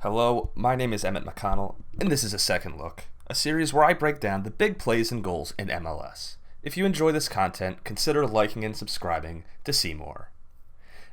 Hello, my name is Emmett McConnell, and this is A Second Look, a series where I break down the big plays and goals in MLS. If you enjoy this content, consider liking and subscribing to see more.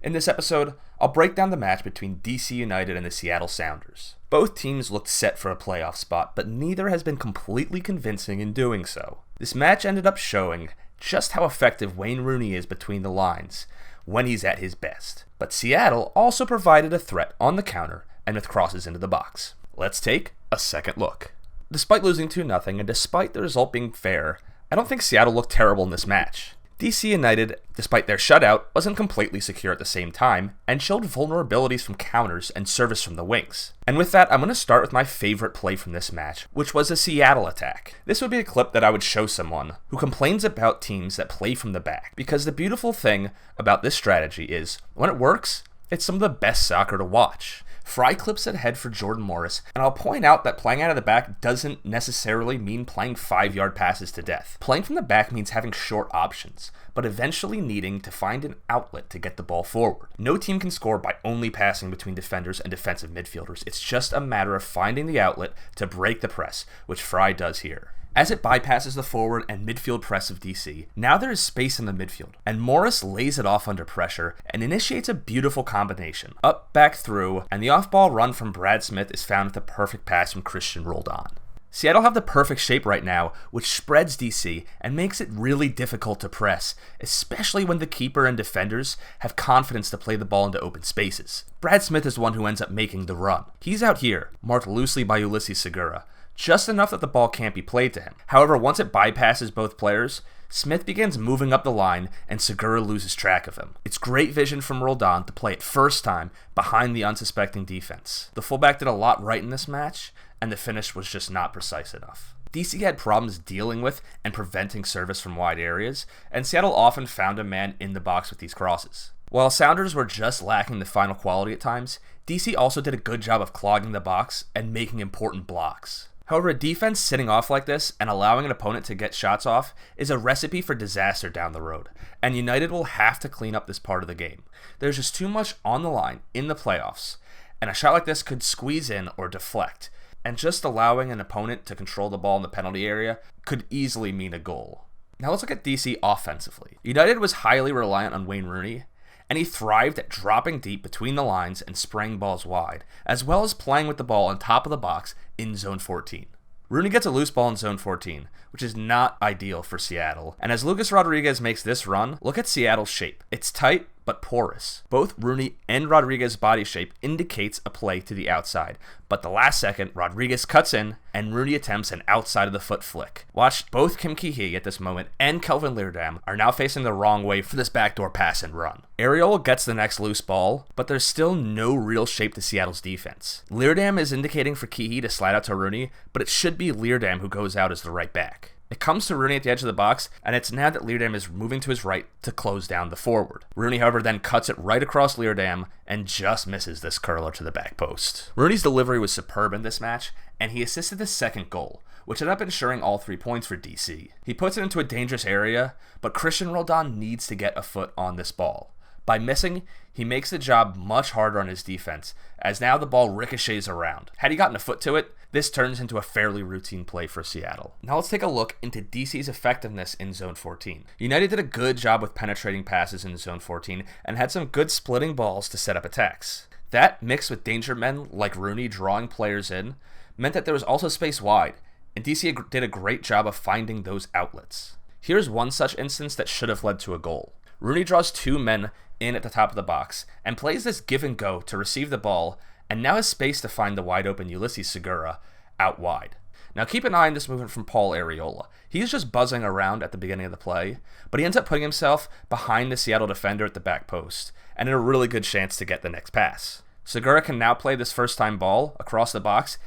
In this episode, I'll break down the match between DC United and the Seattle Sounders. Both teams looked set for a playoff spot, but neither has been completely convincing in doing so. This match ended up showing just how effective Wayne Rooney is between the lines when he's at his best. But Seattle also provided a threat on the counter and with crosses into the box. Let's take a second look. Despite losing 2-0 and despite the result being fair, I don't think Seattle looked terrible in this match. DC United, despite their shutout, wasn't completely secure at the same time and showed vulnerabilities from counters and service from the wings. And with that, I'm going to start with my favorite play from this match, which was a Seattle attack. This would be a clip that I would show someone who complains about teams that play from the back, because the beautiful thing about this strategy is, when it works, it's some of the best soccer to watch. Fry clips it ahead for Jordan Morris, and I'll point out that playing out of the back doesn't necessarily mean playing 5-yard passes to death. Playing from the back means having short options, but eventually needing to find an outlet to get the ball forward. No team can score by only passing between defenders and defensive midfielders. It's just a matter of finding the outlet to break the press, which Fry does here. As it bypasses the forward and midfield press of DC, now there is space in the midfield, and Morris lays it off under pressure and initiates a beautiful combination. Up, back, through, and the off-ball run from Brad Smith is found with the perfect pass from Christian Roldan. Seattle have the perfect shape right now, which spreads DC and makes it really difficult to press, especially when the keeper and defenders have confidence to play the ball into open spaces. Brad Smith is the one who ends up making the run. He's out here, marked loosely by Ulisses Segura, just enough that the ball can't be played to him. However, once it bypasses both players, Smith begins moving up the line and Segura loses track of him. It's great vision from Roldan to play it first time behind the unsuspecting defense. The fullback did a lot right in this match, and the finish was just not precise enough. DC had problems dealing with and preventing service from wide areas, and Seattle often found a man in the box with these crosses. While Sounders were just lacking the final quality at times, DC also did a good job of clogging the box and making important blocks. However, a defense sitting off like this and allowing an opponent to get shots off is a recipe for disaster down the road, and United will have to clean up this part of the game. There's just too much on the line in the playoffs, and a shot like this could squeeze in or deflect, and just allowing an opponent to control the ball in the penalty area could easily mean a goal. Now let's look at DC offensively. United was highly reliant on Wayne Rooney, and he thrived at dropping deep between the lines and spraying balls wide, as well as playing with the ball on top of the box in Zone 14. Rooney gets a loose ball in Zone 14, which is not ideal for Seattle, and as Lucas Rodriguez makes this run, look at Seattle's shape. It's tight, but porous. Both Rooney and Rodriguez's body shape indicates a play to the outside, but the last second, Rodriguez cuts in, and Rooney attempts an outside-of-the-foot flick. Watch, both Kim Ki-hee at this moment and Kelvin Leerdam are now facing the wrong way for this backdoor pass and run. Arriola gets the next loose ball, but there's still no real shape to Seattle's defense. Leerdam is indicating for Ki-hee to slide out to Rooney, but it should be Leerdam who goes out as the right back. It comes to Rooney at the edge of the box, and it's now that Leerdam is moving to his right to close down the forward. Rooney, however, then cuts it right across Leerdam and just misses this curler to the back post. Rooney's delivery was superb in this match, and he assisted the second goal, which ended up ensuring all 3 points for DC. He puts it into a dangerous area, but Christian Roldan needs to get a foot on this ball. By missing, he makes the job much harder on his defense, as now the ball ricochets around. Had he gotten a foot to it, this turns into a fairly routine play for Seattle. Now let's take a look into DC's effectiveness in Zone 14. United did a good job with penetrating passes in Zone 14 and had some good splitting balls to set up attacks. That, mixed with danger men like Rooney drawing players in, meant that there was also space wide, and DC did a great job of finding those outlets. Here's one such instance that should have led to a goal. Rooney draws 2 men in at the top of the box and plays this give and go to receive the ball, and now has space to find the wide open Ulisses Segura out wide. Now keep an eye on this movement from Paul Arriola. He's just buzzing around at the beginning of the play, but he ends up putting himself behind the Seattle defender at the back post, and in a really good chance to get the next pass. Segura can now play this first time ball across the box,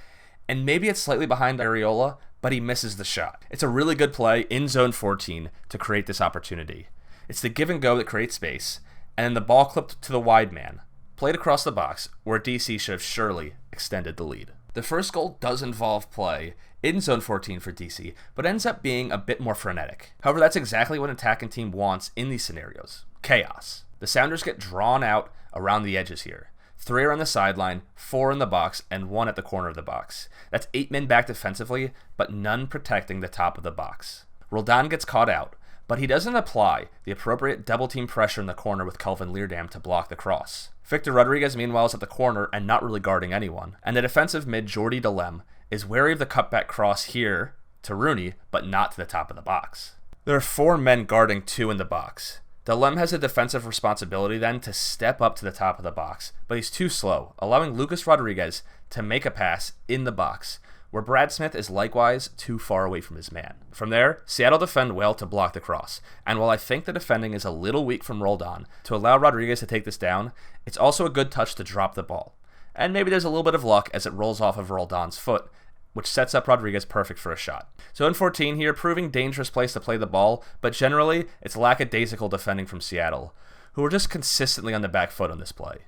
and maybe it's slightly behind Arriola, but he misses the shot. It's a really good play in Zone 14 to create this opportunity. It's the give and go that creates space, and then the ball clipped to the wide man, played across the box, where DC should have surely extended the lead. The first goal does involve play in Zone 14 for DC, but ends up being a bit more frenetic. However, that's exactly what an attacking team wants in these scenarios: chaos. The Sounders get drawn out around the edges here. 3 are on the sideline, 4 in the box, and 1 at the corner of the box. That's 8 men back defensively, but none protecting the top of the box. Roldan gets caught out, but he doesn't apply the appropriate double-team pressure in the corner with Kelvin Leerdam to block the cross. Victor Rodriguez, meanwhile, is at the corner and not really guarding anyone, and the defensive mid Jordi Delem is wary of the cutback cross here to Rooney, but not to the top of the box. There are 4 men guarding 2 in the box. Delem has a defensive responsibility then to step up to the top of the box, but he's too slow, allowing Lucas Rodriguez to make a pass in the box, where Brad Smith is likewise too far away from his man. From there, Seattle defend well to block the cross, and while I think the defending is a little weak from Roldan to allow Rodriguez to take this down, it's also a good touch to drop the ball. And maybe there's a little bit of luck as it rolls off of Roldan's foot, which sets up Rodriguez perfect for a shot. So in 14 here, proving dangerous place to play the ball, but generally, it's lackadaisical defending from Seattle, who are just consistently on the back foot on this play.